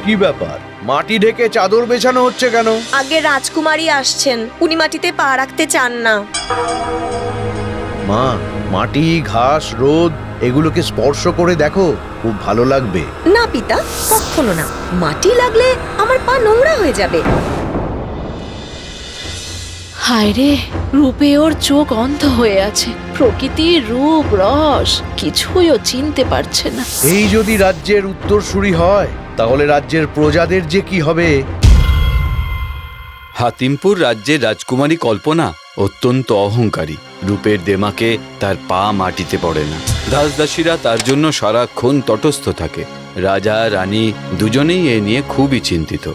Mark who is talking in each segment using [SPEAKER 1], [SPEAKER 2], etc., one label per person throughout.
[SPEAKER 1] কি ব্যাপার, মাটি ঢেকে চাদর বেছানো হচ্ছে কেন?
[SPEAKER 2] আগে রাজকুমারী আসছেন, উনি মাটিতে পা রাখতে চান না।
[SPEAKER 1] মা, মাটি, ঘাস, রোদ এগুলোকে স্পর্শ করে দেখো, খুব ভালো লাগবে।
[SPEAKER 2] না পিতা, কখনো না। মাটি লাগলে আমার পা নোংরা হয়ে যাবে।
[SPEAKER 3] হায় রে, রূপে ওর চোখ অন্ধ হয়ে আছে। প্রকৃতির রূপ রস কিছুই ও চিনতে পারছে না।
[SPEAKER 1] এই যদি রাজ্যের উত্তরসূরি হয়, তাহলে রাজ্যের প্রজাদের যে কি হবে।
[SPEAKER 4] হাতিমপুর রাজ্যের রাজকুমারী কল্পনা অত্যন্ত অহংকারী। রূপের দেমাকে তার পা মাটিতে পড়ে না। দাসদাসীরা তার জন্য সারাক্ষণ তটস্থ থাকে। রাজা রানী দুজনেই এ নিয়ে খুবই চিন্তিত।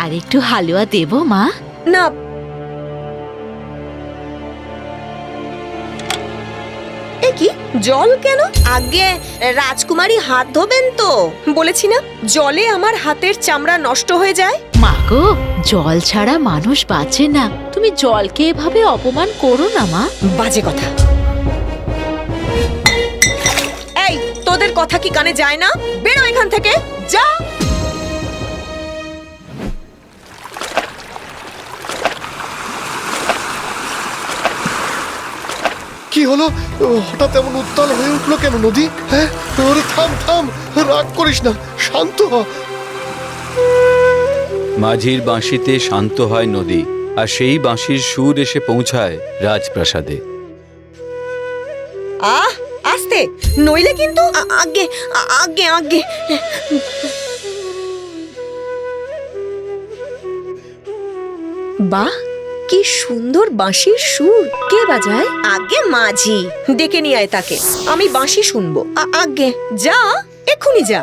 [SPEAKER 3] আর একটু হালুয়া দেব মা?
[SPEAKER 2] না, এ কি জল কেন? আগে রাজকুমারী হাত ধোবেন তো। বলেছি না, জলে আমার হাতের চামড়া নষ্ট হয়ে যায়।
[SPEAKER 3] মা গো, জল ছাড়া মানুষ বাঁচে না। তুমি জলকে এভাবে অপমান করো না মা।
[SPEAKER 2] বাজে কথা। এই, তোদের কথা কি কানে যায় না? বেরো এখান থেকে, যা।
[SPEAKER 5] কি হলো? হঠাৎ এমন উত্তাল হয়ে উঠলো কেন নদী? হ্যাঁ, ওরে থাম থাম, রাগ করিস না, শান্ত হ।
[SPEAKER 4] মাঝির বাঁশিতে শান্ত হয় নদী, আর সেই বাঁশির সুর এসে পৌঁছায় রাজপ্রাসাদে।
[SPEAKER 2] আস্তে, নইলে কিন্তু আগে আগে আগে। বাহ, কি সুন্দর বাঁশির সুর। কে বাজায়? আগে মাঝি। ডেকে নিয়ে আয় তাকে, আমি বাঁশি শুনবো। আগে যা, এক্ষুনি যা।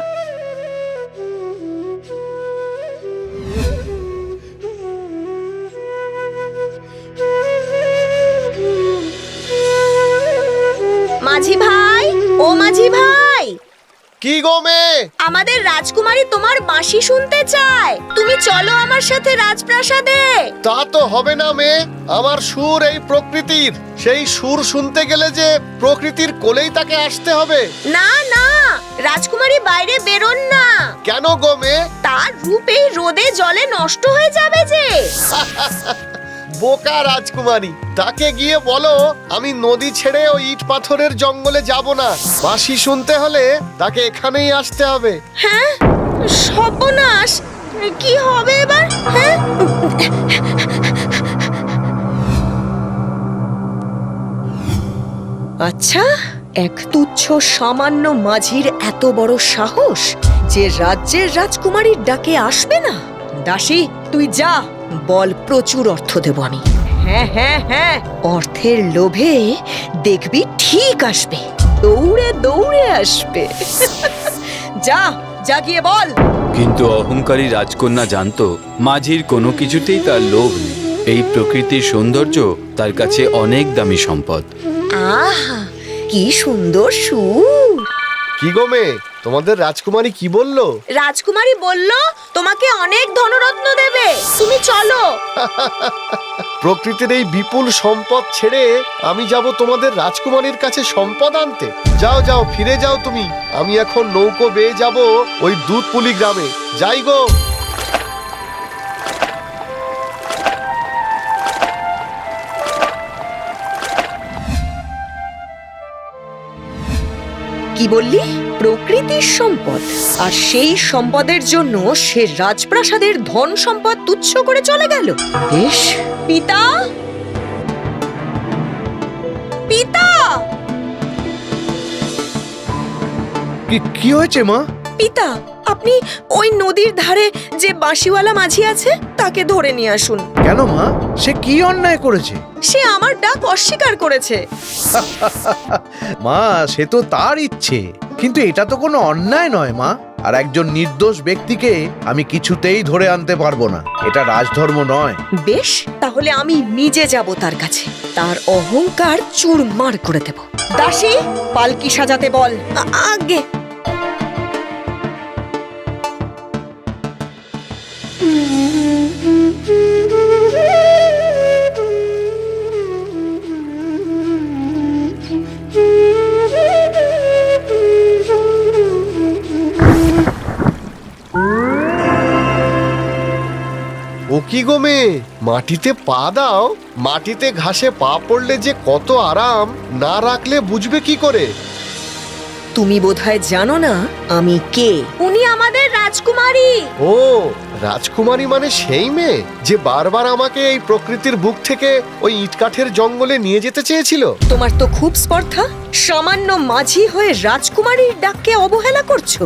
[SPEAKER 2] মাঝি ভাই, ও মাঝি ভাই।
[SPEAKER 5] কি গো মেয়ে?
[SPEAKER 2] আমাদের রাজকুমারী তোমার বাঁশি শুনতে চায়। তুমি চলো আমার সাথে রাজপ্রাসাদে।
[SPEAKER 5] তা তো হবে না মেয়ে, আমার সুর এই প্রকৃতির। সেই সুর শুনতে গেলে যে প্রকৃতির কোলেই তাকে আসতে হবে।
[SPEAKER 2] না না, রাজকুমারী বাইরে বেরোন না।
[SPEAKER 5] কেন গো মেয়ে?
[SPEAKER 2] তার রূপ এই রোদে জলে নষ্ট হয়ে যাবে যে।
[SPEAKER 5] বোকা রাজকুমারী, তাকে গিয়ে বলো আমি নদী ছেড়ে ওই ইট পাথরের জঙ্গলে যাব না। বাঁশি শুনতে হলে তাকে এখানেই আসতে হবে।
[SPEAKER 2] হ্যাঁ, সর্বনাশ, কি হবে এবার? হ্যাঁ, আচ্ছা, এক তুচ্ছ সামান্য মাঝির এত বড় সাহস যে রাজ্যের রাজকুমারীর ডাকে আসবে না। দাসী, তুই যা, বল প্রচুর অর্থ দেব আমি। হ্যাঁ হ্যাঁ হ্যাঁ, অর্থের লোভে দেখবি ঠিক আসবে, দৌড়ে দৌড়ে আসবে। যা যা, গিয়ে বল।
[SPEAKER 4] কিন্তু অহংকারী রাজকন্যা জানতো মাঝির কোনো কিছুতেই তার লোভ নেই। এই প্রকৃতির সৌন্দর্য তার কাছে অনেক দামি সম্পদ।
[SPEAKER 2] আহা, কি সুন্দর সুর।
[SPEAKER 5] কি গো মেয়ে, তোমাদের রাজকুমারী কি বললো?
[SPEAKER 2] রাজকুমারী বলল তোমাকে অনেক ধনরত্ন দেবে, তুমি চলো।
[SPEAKER 5] প্রকৃতির এই বিপুল সম্পদ ছেড়ে আমি যাব তোমাদের রাজকুমারীর কাছে সম্পদ আনতে? যাও যাও, ফিরে যাও তুমি। আমি এখন নৌকো বেয়ে যাব ওই দুধপুলি গ্রামে। যাই গো।
[SPEAKER 2] কি বললি? প্রকৃতির সম্পদ? আর সেই সম্পদের জন্য সে রাজপ্রাসাদের ধন সম্পদ তুচ্ছ করে চলে গেল? বেশ। পিতা, পিতা।
[SPEAKER 1] কি হয়েছে মা?
[SPEAKER 2] পিতা, আপনি ওই নদীর ধারে যে বাঁশিওয়ালা মাঝি আছে তাকে ধরে নিয়ে আসুন।
[SPEAKER 1] কেন মা, সে কি অন্যায় করেছে?
[SPEAKER 2] সে আমার ডাক অস্বীকার করেছে।
[SPEAKER 1] মা, সে তো তার ইচ্ছে, কিন্তু এটা তো কোনো অন্যায় নয় মা। আর একজন নির্দোষ ব্যক্তিকে আমি কিছুতেই ধরে আনতে পারবো না, এটা রাজধর্ম নয়।
[SPEAKER 2] বেশ, তাহলে আমি নিজে যাব তার কাছে, তার অহংকার চুরমার করে দেব। দাসী, পালকি সাজাতে বল। আগে।
[SPEAKER 5] গো মেয়ে, মাটিতে পা দাও। মাটিতে ঘাসে পা পড়লে যে কত আরাম, না রাখলে বুঝবে কি করে?
[SPEAKER 2] তুমি বোধহয় জানো না আমি কে। উনি আমাদের রাজকুমারী।
[SPEAKER 5] ও, রাজকুমারী মানে সেই মেয়ে যে বারবার আমাকে এই প্রকৃতির বুক থেকে ওই ইটকাঠের জঙ্গলে নিয়ে যেতে চেয়েছিল।
[SPEAKER 2] তোমার তো খুব স্পর্ধা, সামান্য মাঝি হয়ে রাজকুমারীর ডাককে অবহেলা করছো।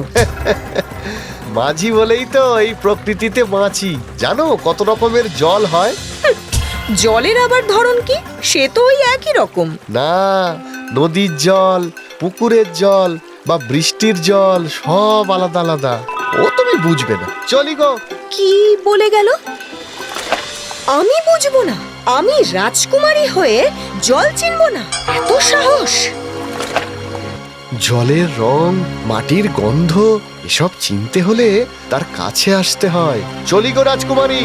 [SPEAKER 5] মাঝি বলেই তো এই প্রকৃতিতে বাঁচি। জানো কত রকমের জল হয়?
[SPEAKER 2] জলের আবার ধরন কি? সে তো ওই একই রকম।
[SPEAKER 5] না, নদীর জল, পুকুরের জল বা বৃষ্টির জল সব আলাদা আলাদা। ও তুমি বুঝবে না, চলি গো।
[SPEAKER 2] কি বলে গেল? আমি বুঝবো না? আমি রাজকুমারী হয়ে জল চিনবো না? এত সাহস!
[SPEAKER 5] জলের রং, মাটির গন্ধ এসব চিনতে হলে তার কাছে আসতে হয়। চলি গো রাজকুমারী।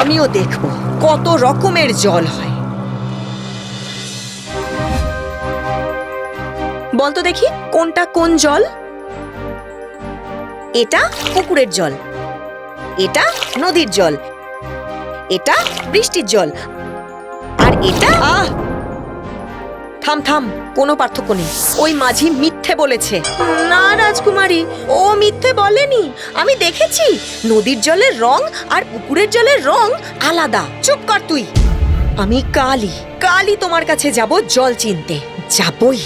[SPEAKER 2] আমিও দেখবো কত রকমের জল হয়। বলতো দেখি কোনটা কোন জল? এটা পুকুরের জল, এটা নদীর জল, এটা বৃষ্টির জল, আর এটা থাম থাম, কোনো পার্থক্য নেই। ওই মাঝি মিথ্যে বলেছে। না রাজকুমারী, ও মিথ্যে বলেনি। আমি দেখেছি নদীর জলের রং আর পুকুরের জলের রং আলাদা। চুপ কর তুই। আমি কালই কালই তোমার কাছে যাব জল চিনতে, যাবই।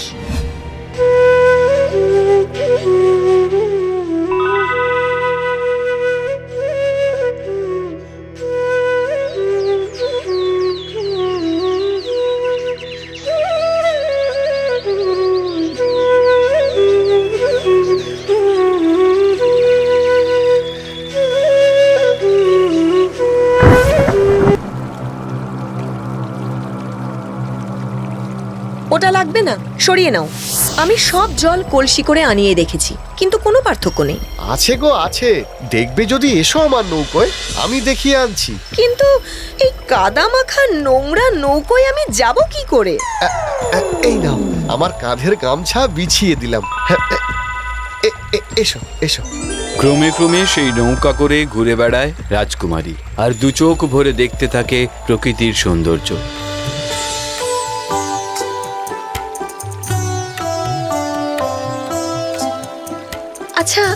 [SPEAKER 2] ওটা লাগবে না, সরিয়ে নাও। আমি সব জল কলসি করে আনিয়ে দেখেছি, কিন্তু কোনো পার্থক্য নেই।
[SPEAKER 5] আছে গো আছে, দেখবে যদি এসো আমার নৌকোয়, আমি দেখিয়ে আনছি।
[SPEAKER 2] কিন্তু এই কাদা মাখা নোংরা নৌকোয় আমি যাব কি করে?
[SPEAKER 5] এই নাও, আমার কাঁধের গামছা বিছিয়ে দিলাম। এসো এসো।
[SPEAKER 4] ক্রমে ক্রমে সেই নৌকা করে ঘুরে বেড়ায় রাজকুমারী, আর দু চোখ ভরে দেখতে থাকে প্রকৃতির সৌন্দর্য।
[SPEAKER 2] আচ্ছা,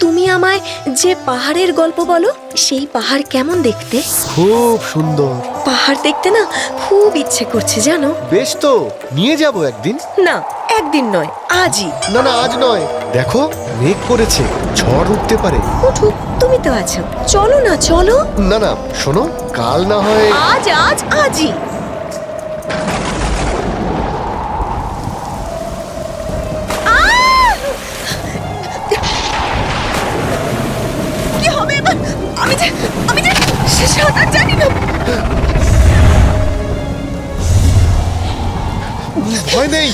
[SPEAKER 2] তুমি আমায় যে পাহাড়ের গল্প বলো, সেই পাহাড় কেমন দেখতে?
[SPEAKER 5] খুব সুন্দর।
[SPEAKER 2] পাহাড় দেখতে না খুব ইচ্ছে করছে জানো।
[SPEAKER 5] বেশ তো, নিয়ে যাব একদিন।
[SPEAKER 2] না, একদিন নয়, আজই।
[SPEAKER 5] না না, আজ নয়। দেখো মেঘ করেছে, ঝড় উঠতে পারে।
[SPEAKER 2] উঠুক, তুমি তো আছো। চলো না, চলো।
[SPEAKER 5] না না, শোনো, কাল না হয়।
[SPEAKER 2] আজ আজ আজই। কি হবে এবার? আমি যে সাঁতার জানি না।
[SPEAKER 5] ভয় নেই,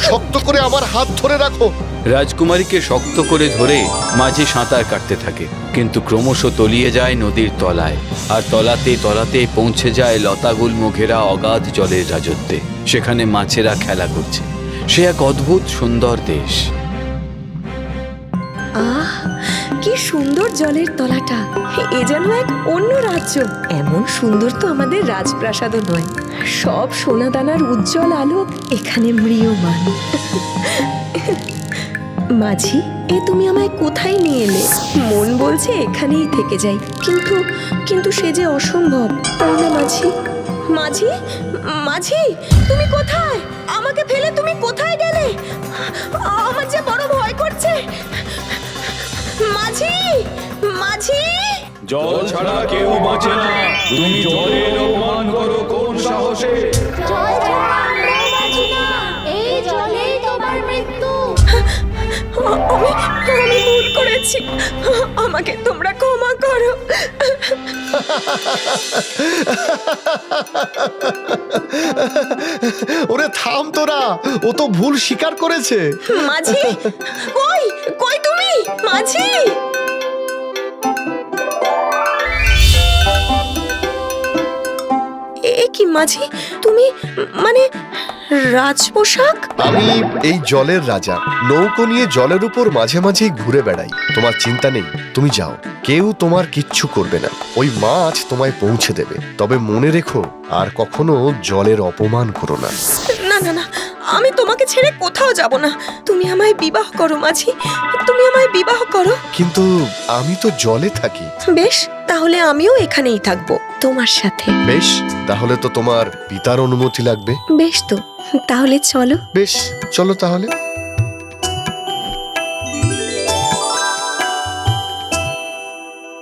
[SPEAKER 5] শক্ত করে আমার হাত ধরে রাখো।
[SPEAKER 4] রাজকুমারীকে শক্ত করে ধরে মাঝি সাঁতার কাটতে থাকে, কিন্তু ক্রমশ তলিয়ে যায় নদীর তলায়, আর তলাতে তলাতে পৌঁছে যায় লতাগুল্ম ঘেরা অগাধ জলের রাজত্বে। সেখানে মাছেরা খেলা করছে। সে এক অদ্ভুত সুন্দর দেশ।
[SPEAKER 2] আহ, কি সুন্দর জলের তলাটা! এ যেন এক অন্য রাজ্য। এমন সুন্দর তো আমাদের রাজপ্রাসাদও নয়। সব সোনাদানার উজ্জ্বল আলো এখানে ম্রিয়মান। মাঝি, এ তুমি আমায় কোথায় নিয়ে এলে? মন বলছে এখানেই থেকে যাই, কিন্তু কিন্তু সে যে অসম্ভব, তাই না মাঝি? মাঝি, মাঝি, তুমি কোথায়? আমাকে ফেলে তুমি কোথায় গেলে? আমার যে বড় ভয় করছে। মাঝি, মাঝি!
[SPEAKER 6] জল ছাড়া কেউ বাঁচে না। তুমি জলের অপমান করো কোন সাহসে?
[SPEAKER 7] জল ছাড়া আমরাও বাঁচি না। এই জলেই তোমার মৃত্যু।
[SPEAKER 2] আমি ভুল করেছি, আমাকে তোমরা ক্ষমা করো।
[SPEAKER 5] ওরে থাম তোরা, ও তো ভুল স্বীকার করেছে।
[SPEAKER 2] মাঝি, কই কই তুমি? মাঝি! এ কি মাঝি, তুমি মানে রাজপোশাক?
[SPEAKER 5] আমি এই জলের রাজা, নৌকো নিয়ে জলের উপর মাঝে মাঝেই ঘুরে বেড়াই। তোমার চিন্তা নেই, তুমি যাও, কেউ তোমার কিচ্ছু করবে না। ওই মাছ তোমায় পৌঁছে দেবে। তবে মনে রেখো, আর কখনো জলের অপমান করো না।
[SPEAKER 2] না না না, আমি তোমাকে ছেড়ে কোথাও যাব না। তুমি আমায় বিবাহ করো মাঝি, তুমি আমায় বিবাহ করো।
[SPEAKER 5] কিন্তু আমি তো জলে থাকি।
[SPEAKER 2] বেশ, তাহলে আমিও এখানেই থাকবো তোমার সাথে।
[SPEAKER 5] বেশ, তাহলে তো তোমার পিতার অনুমতি লাগবে।
[SPEAKER 2] বেশ তো, তাহলে চলো।
[SPEAKER 5] বেশ, চলো তাহলে।